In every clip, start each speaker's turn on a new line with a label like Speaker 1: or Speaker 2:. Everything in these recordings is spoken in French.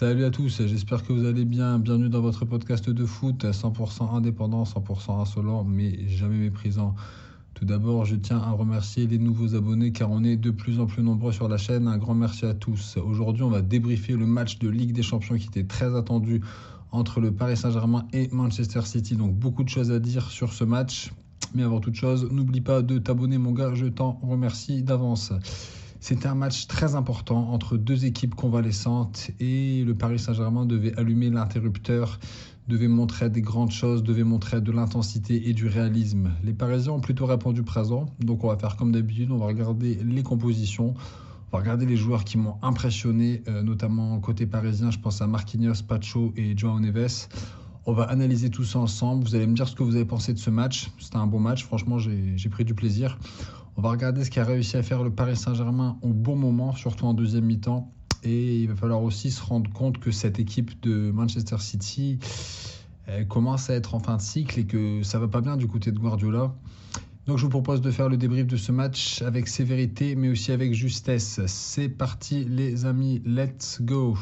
Speaker 1: Salut à tous, j'espère que vous allez bien. Bienvenue dans votre podcast de foot, 100% indépendant, 100% insolent, mais jamais méprisant. Tout d'abord, je tiens à remercier les nouveaux abonnés car on est de plus en plus nombreux sur la chaîne. Un grand merci à tous. Aujourd'hui, on va débriefer le match de Ligue des Champions qui était très attendu entre le Paris Saint-Germain et Manchester City. Donc beaucoup de choses à dire sur ce match. Mais avant toute chose, n'oublie pas de t'abonner mon gars, je t'en remercie d'avance. C'était un match très important entre deux équipes convalescentes et le Paris Saint-Germain devait allumer l'interrupteur, devait montrer des grandes choses, devait montrer de l'intensité et du réalisme. Les Parisiens ont plutôt répondu présent, donc on va faire comme d'habitude, on va regarder les compositions, on va regarder les joueurs qui m'ont impressionné, notamment côté parisien, je pense à Marquinhos, Pacho et João Neves. On va analyser tout ça ensemble, vous allez me dire ce que vous avez pensé de ce match. C'était un bon match, franchement j'ai pris du plaisir. On va regarder ce qu'a réussi à faire le Paris Saint-Germain au bon moment, surtout en deuxième mi-temps. Et il va falloir aussi se rendre compte que cette équipe de Manchester City commence à être en fin de cycle et que ça va pas bien du côté de Guardiola. Donc je vous propose de faire le débrief de ce match avec sévérité mais aussi avec justesse. C'est parti les amis, let's go!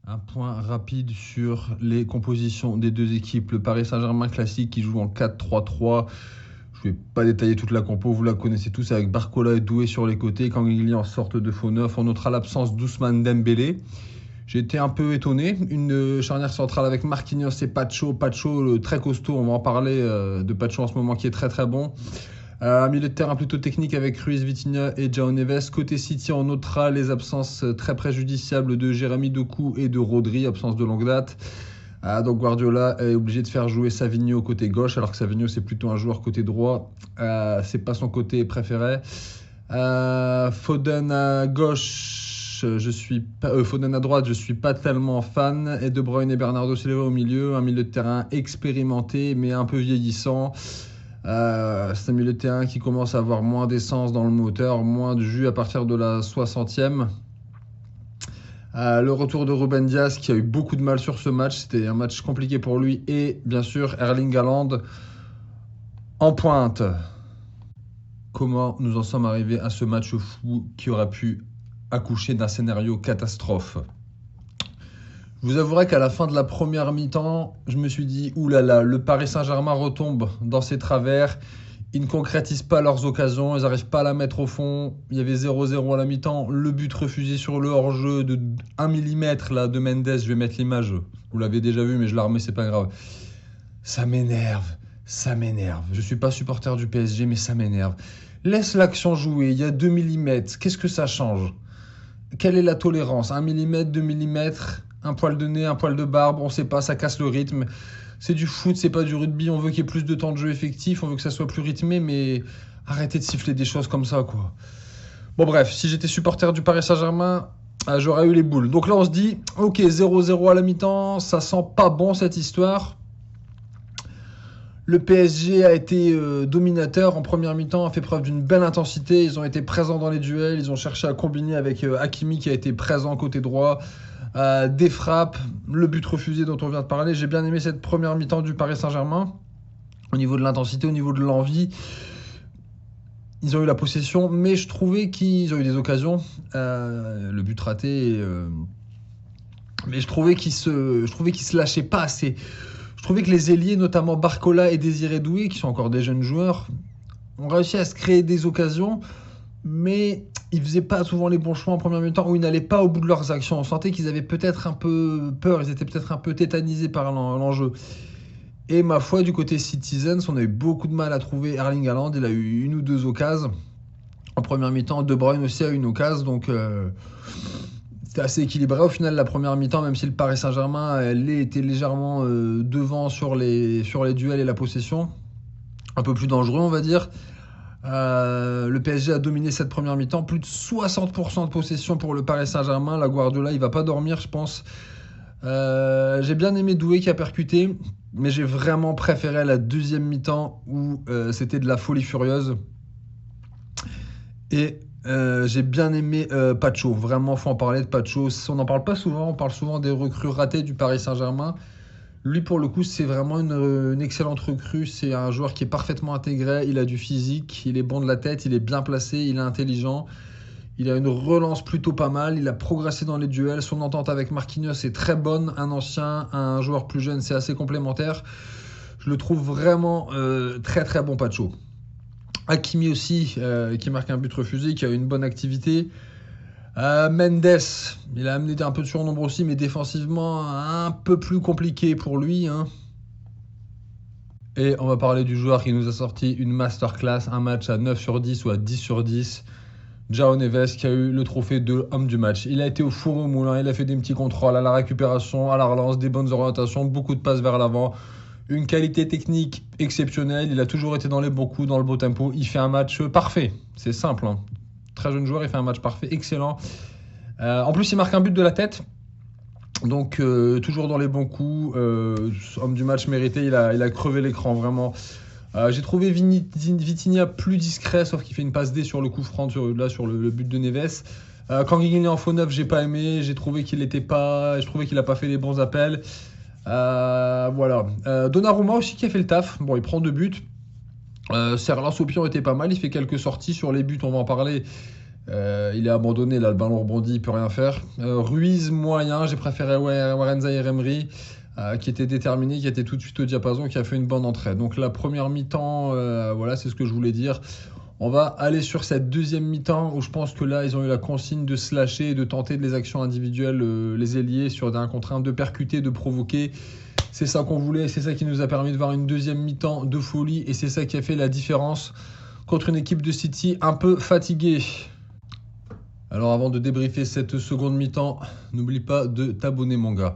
Speaker 1: Un point rapide sur les compositions des deux équipes. Le Paris Saint-Germain classique qui joue en 4-3-3. Je ne vais pas détailler toute la compo, vous la connaissez tous, avec Barcola et Doué sur les côtés, Kangili en sorte de faux neuf. On notera l'absence d'Ousmane Dembélé. J'ai été un peu étonné. Une charnière centrale avec Marquinhos et Pacho. Pacho, le très costaud, on va en parler de Pacho en ce moment, qui est très très bon. Un milieu de terrain plutôt technique avec Ruiz, Vitinha et João Neves. Côté City, on notera les absences très préjudiciables de Jérémy Doku et de Rodri, absence de longue date. Donc Guardiola est obligé de faire jouer Savigno côté gauche, alors que Savigno c'est plutôt un joueur côté droit. C'est pas son côté préféré. Foden à gauche, Foden à droite, je suis pas tellement fan. Et De Bruyne et Bernardo Silva au milieu, un milieu de terrain expérimenté mais un peu vieillissant. C'est un milieu de terrain qui commence à avoir moins d'essence dans le moteur, moins de jus à partir de la 60e. Le retour de Ruben Dias qui a eu beaucoup de mal sur ce match, c'était un match compliqué pour lui, et bien sûr Erling Haaland en pointe. Comment nous en sommes arrivés à ce match fou qui aurait pu accoucher d'un scénario catastrophe? Je vous avouerai qu'à la fin de la première mi-temps, je me suis dit oulala, le Paris Saint-Germain retombe dans ses travers. Ils ne concrétisent pas leurs occasions, ils n'arrivent pas à la mettre au fond. Il y avait 0-0 à la mi-temps. Le but refusé sur le hors-jeu de 1 mm là, de Mendes. Je vais mettre l'image. Vous l'avez déjà vu, mais je la remets, c'est pas grave. Ça m'énerve. Je ne suis pas supporter du PSG, mais ça m'énerve. Laisse l'action jouer. Il y a 2 mm. Qu'est-ce que ça change? Quelle est la tolérance? 1 mm, 2 mm, un poil de nez, un poil de barbe. On ne sait pas, ça casse le rythme. C'est du foot, c'est pas du rugby, on veut qu'il y ait plus de temps de jeu effectif, on veut que ça soit plus rythmé, mais arrêtez de siffler des choses comme ça, quoi. Bon bref, si j'étais supporter du Paris Saint-Germain, j'aurais eu les boules. Donc là on se dit, ok, 0-0 à la mi-temps, ça sent pas bon cette histoire. Le PSG a été dominateur en première mi-temps, a fait preuve d'une belle intensité, ils ont été présents dans les duels, ils ont cherché à combiner avec Hakimi qui a été présent côté droit. Des frappes, le but refusé dont on vient de parler. J'ai bien aimé cette première mi-temps du Paris Saint-Germain. Au niveau de l'intensité, au niveau de l'envie, ils ont eu la possession, mais je trouvais qu'ils ont eu des occasions. Le but raté, mais je trouvais qu'ils se lâchaient pas assez. Je trouvais que les ailiers, notamment Barcola et Désiré Doué, qui sont encore des jeunes joueurs, ont réussi à se créer des occasions, mais ils faisaient pas souvent les bons choix en première mi-temps, où ils n'allaient pas au bout de leurs actions. On sentait qu'ils avaient peut-être un peu peur, ils étaient peut-être un peu tétanisés par l'enjeu. Et ma foi, du côté Citizens, on a eu beaucoup de mal à trouver Erling Haaland. Il a eu une ou deux occasions en première mi-temps. De Bruyne aussi a eu une occasion, donc c'était assez équilibré. Au final, la première mi-temps, même si le Paris Saint-Germain était légèrement devant sur les duels et la possession, un peu plus dangereux, on va dire. Le PSG a dominé cette première mi-temps, plus de 60% de possession pour le Paris Saint-Germain. La Guardiola, il va pas dormir, je pense. J'ai bien aimé Doué qui a percuté, mais j'ai vraiment préféré la deuxième mi-temps où c'était de la folie furieuse. Et j'ai bien aimé Pacho. Vraiment, faut en parler de Pacho. On n'en parle pas souvent, on parle souvent des recrues ratées du Paris Saint-Germain. Lui, pour le coup, c'est vraiment une excellente recrue. C'est un joueur qui est parfaitement intégré. Il a du physique, il est bon de la tête, il est bien placé, il est intelligent. Il a une relance plutôt pas mal, il a progressé dans les duels, son entente avec Marquinhos est très bonne, un ancien, un joueur plus jeune, c'est assez complémentaire. Je le trouve vraiment très très bon Pacho. Hakimi aussi, qui marque un but refusé, qui a une bonne activité. Mendes, il a amené un peu de surnombre aussi, mais défensivement un peu plus compliqué pour lui, hein. Et on va parler du joueur qui nous a sorti une masterclass, un match à 9 sur 10 ou à 10 sur 10. João Neves qui a eu le trophée de homme du match. Il a été au four au moulin, il a fait des petits contrôles à la récupération, à la relance, des bonnes orientations, beaucoup de passes vers l'avant. Une qualité technique exceptionnelle, il a toujours été dans les bons coups, dans le beau tempo. Il fait un match parfait, c'est simple, hein. Très jeune joueur, il fait un match parfait, excellent. En plus, il marque un but de la tête. Donc, toujours dans les bons coups. Homme du match mérité, il a crevé l'écran, vraiment. J'ai trouvé Vitinha plus discret, sauf qu'il fait une passe D sur le coup franc, sur le but de Neves. Quand Guigui est en faux neuf, j'ai pas aimé. J'ai trouvé qu'il était pas. Je trouvais qu'il a pas fait les bons appels. Voilà. Donnarumma aussi qui a fait le taf. Bon, il prend 2 buts. Ses relances au pion étaient pas mal. Il fait quelques sorties sur les buts, on va en parler. Il est abandonné, là, le ballon rebondit, il peut rien faire. Ruiz, moyen. J'ai préféré Warren Zaïre-Emery. Qui était déterminé, qui était tout de suite au diapason, qui a fait une bonne entrée. Donc la première mi-temps, voilà, c'est ce que je voulais dire. On va aller sur cette deuxième mi-temps où je pense que là, ils ont eu la consigne de se lâcher et de tenter des actions individuelles, les ailiers, sur des 1 contre 1, de percuter, de provoquer. C'est ça qu'on voulait, c'est ça qui nous a permis de voir une deuxième mi-temps de folie et c'est ça qui a fait la différence contre une équipe de City un peu fatiguée. Alors avant de débriefer cette seconde mi-temps, n'oublie pas de t'abonner mon gars.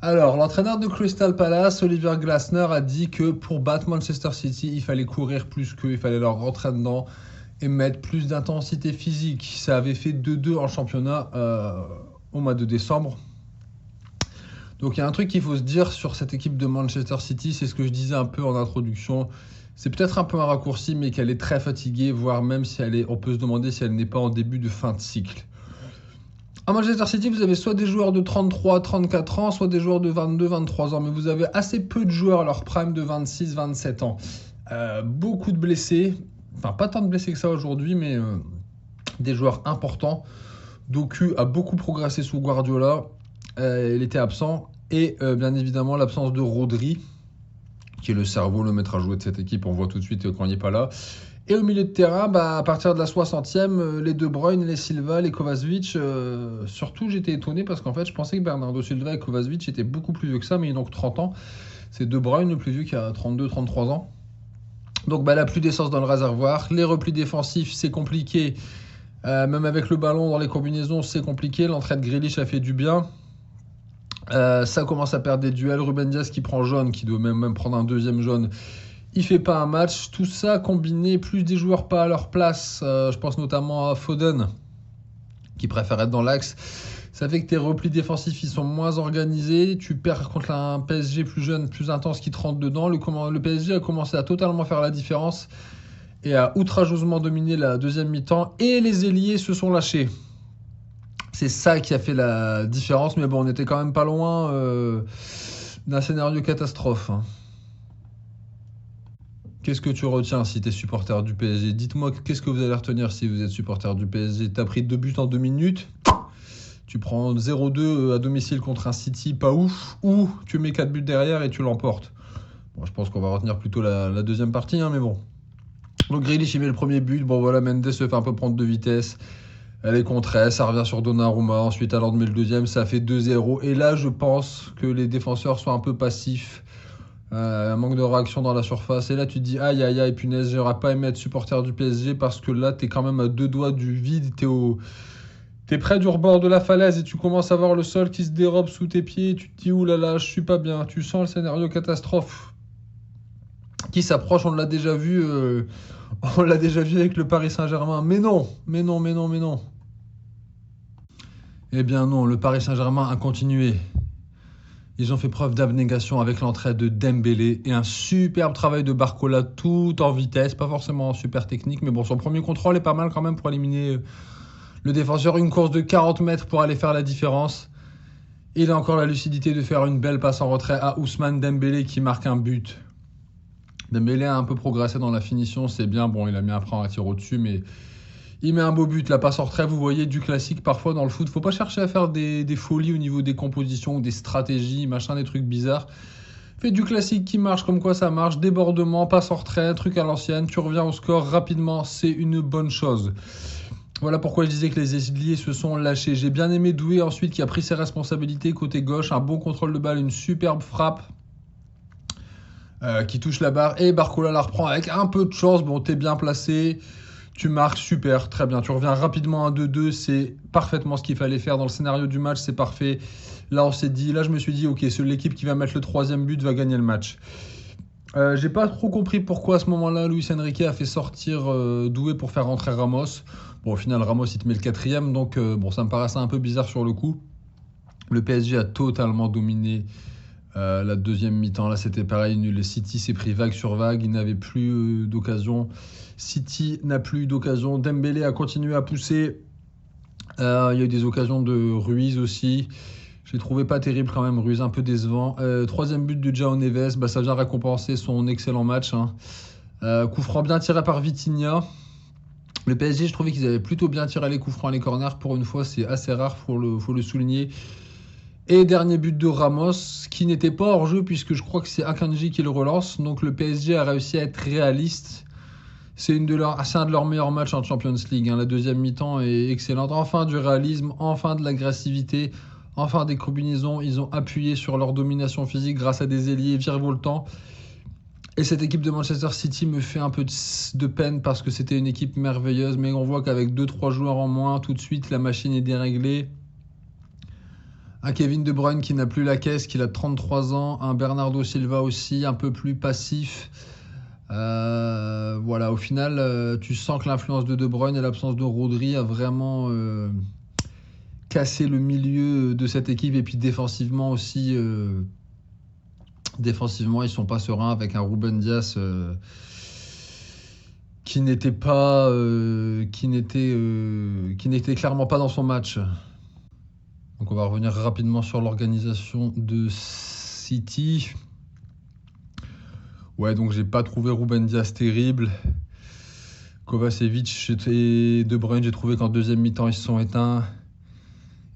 Speaker 1: Alors, l'entraîneur de Crystal Palace, Oliver Glasner, a dit que pour battre Manchester City, il fallait courir plus qu'eux, il fallait leur rentrer dedans et mettre plus d'intensité physique. Ça avait fait 2-2 en championnat au mois de décembre. Donc il y a un truc qu'il faut se dire sur cette équipe de Manchester City, c'est ce que je disais un peu en introduction. C'est peut-être un peu un raccourci, mais qu'elle est très fatiguée, voire même si on peut se demander si elle n'est pas en début de fin de cycle. À Manchester City, vous avez soit des joueurs de 33, 34 ans, soit des joueurs de 22, 23 ans. Mais vous avez assez peu de joueurs à leur prime de 26, 27 ans. Beaucoup de blessés. Enfin, pas tant de blessés que ça aujourd'hui, mais des joueurs importants. Doku a beaucoup progressé sous Guardiola. Il était absent. Et bien évidemment, l'absence de Rodri, qui est le cerveau, le maître à jouer de cette équipe. On voit tout de suite quand il n'est pas là. Et au milieu de terrain, à partir de la 60e, les De Bruyne, les Silva, les Kovacic, surtout j'étais étonné parce qu'en fait je pensais que Bernardo Silva et Kovacic étaient beaucoup plus vieux que ça, mais ils n'ont que 30 ans. C'est De Bruyne le plus vieux qui a 32-33 ans. Donc il n'a plus d'essence dans le réservoir. Les replis défensifs, c'est compliqué. Même avec le ballon dans les combinaisons, c'est compliqué. L'entrée de Grealish a fait du bien. Ça commence à perdre des duels. Ruben Dias qui prend jaune, qui doit même prendre un deuxième jaune. Il fait pas un match, tout ça combiné, plus des joueurs pas à leur place, je pense notamment à Foden, qui préfère être dans l'axe. Ça fait que tes replis défensifs ils sont moins organisés, tu perds contre un PSG plus jeune, plus intense qui te rentre dedans. Le PSG a commencé à totalement faire la différence et a outrageusement dominé la deuxième mi-temps et les ailiers se sont lâchés. C'est ça qui a fait la différence, mais bon, on était quand même pas loin d'un scénario catastrophe, hein. Qu'est-ce que tu retiens si tu es supporter du PSG? Dites-moi, qu'est-ce que vous allez retenir si vous êtes supporter du PSG? Tu as pris 2 buts en 2 minutes, tu prends 0-2 à domicile contre un City pas ouf, ou tu mets 4 buts derrière et tu l'emportes. Bon, je pense qu'on va retenir plutôt la deuxième partie, hein, mais bon. Donc Grealish, il met le premier but. Bon voilà, Mendes se fait un peu prendre de vitesse. Elle est contre, ça revient sur Donnarumma. Ensuite, Haaland met le deuxième, ça fait 2-0. Et là, je pense que les défenseurs sont un peu passifs. Un manque de réaction dans la surface. Et là, tu te dis, aïe, aïe, aïe, punaise, j'aurais pas aimé être supporter du PSG parce que là, t'es quand même à 2 doigts du vide. T'es près du rebord de la falaise et tu commences à voir le sol qui se dérobe sous tes pieds. Tu te dis, oulala, je suis pas bien. Tu sens le scénario catastrophe qui s'approche. On l'a déjà vu. On l'a déjà vu avec le Paris Saint-Germain. Mais non. Eh bien non, le Paris Saint-Germain a continué. Ils ont fait preuve d'abnégation avec l'entrée de Dembélé et un superbe travail de Barcola tout en vitesse, pas forcément super technique, mais bon, son premier contrôle est pas mal quand même pour éliminer le défenseur. Une course de 40 mètres pour aller faire la différence. Il a encore la lucidité de faire une belle passe en retrait à Ousmane Dembélé qui marque un but. Dembélé a un peu progressé dans la finition, c'est bien. Bon, il a mis un tir au-dessus, mais Il met un beau but, la passe en retrait, vous voyez, du classique parfois dans le foot. Faut pas chercher à faire des folies au niveau des compositions ou des stratégies, machin, des trucs bizarres. Fais du classique qui marche comme quoi ça marche, débordement, passe en retrait, truc à l'ancienne, tu reviens au score rapidement, c'est une bonne chose. Voilà pourquoi je disais que les ailiers se sont lâchés. J'ai bien aimé Doué ensuite qui a pris ses responsabilités côté gauche, un bon contrôle de balle, une superbe frappe. Qui touche la barre et Barcola la reprend avec un peu de chance. Bon, t'es bien placé, tu marques, super, très bien. Tu reviens rapidement à 2-2, c'est parfaitement ce qu'il fallait faire dans le scénario du match, c'est parfait. Là, je me suis dit, ok, c'est l'équipe qui va mettre le 3e but va gagner le match. J'ai pas trop compris pourquoi à ce moment-là, Luis Enrique a fait sortir Doué pour faire rentrer Ramos. Bon, au final, Ramos, il te met le 4e, donc bon, ça me paraissait un peu bizarre sur le coup. Le PSG a totalement dominé la deuxième mi-temps. Là, c'était pareil, le City s'est pris vague sur vague, il n'avait plus d'occasion. City n'a plus d'occasion. Dembélé a continué à pousser. Il y a eu des occasions de Ruiz aussi. Je l'ai trouvé pas terrible quand même, Ruiz un peu décevant. 3e but de João Neves, ça vient récompenser son excellent match. Coup franc bien tiré par Vitinha. Le PSG, je trouvais qu'ils avaient plutôt bien tiré les coups francs et les corners. Pour une fois, c'est assez rare, faut le souligner. Et dernier but de Ramos, qui n'était pas hors jeu, puisque je crois que c'est Akanji qui le relance. Donc le PSG a réussi à être réaliste. C'est un de leurs meilleurs matchs en Champions League. La deuxième mi-temps est excellente. Enfin du réalisme, enfin de l'agressivité, enfin des combinaisons. Ils ont appuyé sur leur domination physique grâce à des ailiers virevoltants. Et cette équipe de Manchester City me fait un peu de peine parce que c'était une équipe merveilleuse. Mais on voit qu'avec 2-3 joueurs en moins, tout de suite, la machine est déréglée. Un Kevin De Bruyne qui n'a plus la caisse, qui a 33 ans. Un Bernardo Silva aussi, un peu plus passif. Voilà, au final, tu sens que l'influence de De Bruyne et l'absence de Rodri a vraiment cassé le milieu de cette équipe. Et puis défensivement aussi, défensivement, ils sont pas sereins avec un Ruben Dias qui n'était clairement pas dans son match. Donc on va revenir rapidement sur l'organisation de City. Ouais, donc j'ai pas trouvé Ruben Dias terrible. Kovacevic et De Bruyne, j'ai trouvé qu'en deuxième mi-temps, ils se sont éteints.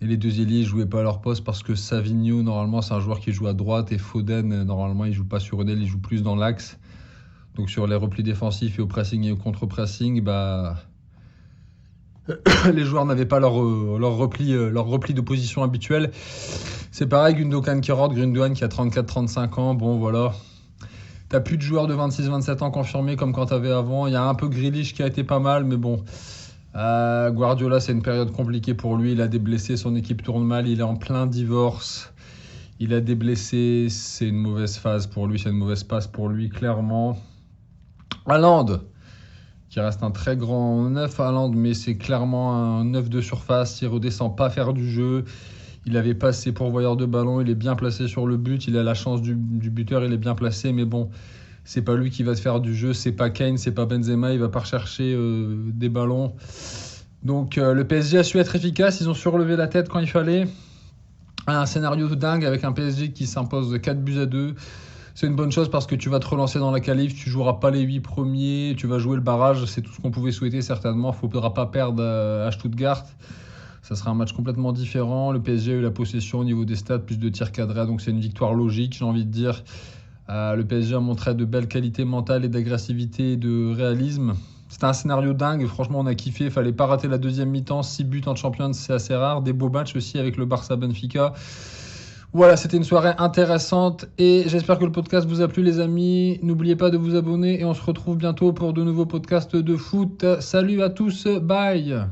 Speaker 1: Et les deux ailiers ne jouaient pas à leur poste parce que Savigno, normalement, c'est un joueur qui joue à droite. Et Foden, normalement, il ne joue pas sur une aile, il joue plus dans l'axe. Donc sur les replis défensifs et au pressing et au contre-pressing, les joueurs n'avaient pas leur repli de position habituel. C'est pareil, Gundogan qui rentre, Gundogan qui a 34-35 ans. Bon, voilà. T'as plus de joueurs de 26-27 ans confirmés comme quand t'avais avant. Il y a un peu Grealish qui a été pas mal, mais bon. Guardiola, c'est une période compliquée pour lui. Il a des blessés, son équipe tourne mal. Il est en plein divorce. Il a des blessés. C'est une mauvaise phase pour lui. C'est une mauvaise passe pour lui, clairement. Haaland, qui reste un très grand 9 Haaland, mais c'est clairement un 9 de surface. Il redescend pas faire du jeu. Il avait pas ses pourvoyeurs de ballon. Il est bien placé sur le but. Il a la chance du buteur. Il est bien placé, mais bon. C'est pas lui qui va te faire du jeu, c'est pas Kane, c'est pas Benzema, il va pas rechercher des ballons. Donc le PSG a su être efficace, ils ont su relever la tête quand il fallait. Un scénario dingue avec un PSG qui s'impose 4-2. C'est une bonne chose parce que tu vas te relancer dans la qualif, tu joueras pas les 8 premiers, tu vas jouer le barrage, c'est tout ce qu'on pouvait souhaiter certainement. Il ne faudra pas perdre à Stuttgart. Ça sera un match complètement différent. Le PSG a eu la possession au niveau des stats, plus de tirs cadrés, donc c'est une victoire logique, j'ai envie de dire. Le PSG a montré de belles qualités mentales et d'agressivité et de réalisme. C'était un scénario dingue, franchement on a kiffé, il fallait pas rater la deuxième mi-temps, 6 buts en Champions c'est assez rare, des beaux matchs aussi avec le Barça Benfica. Voilà, c'était une soirée intéressante et j'espère que le podcast vous a plu les amis. N'oubliez pas de vous abonner et on se retrouve bientôt pour de nouveaux podcasts de foot. Salut à tous, bye.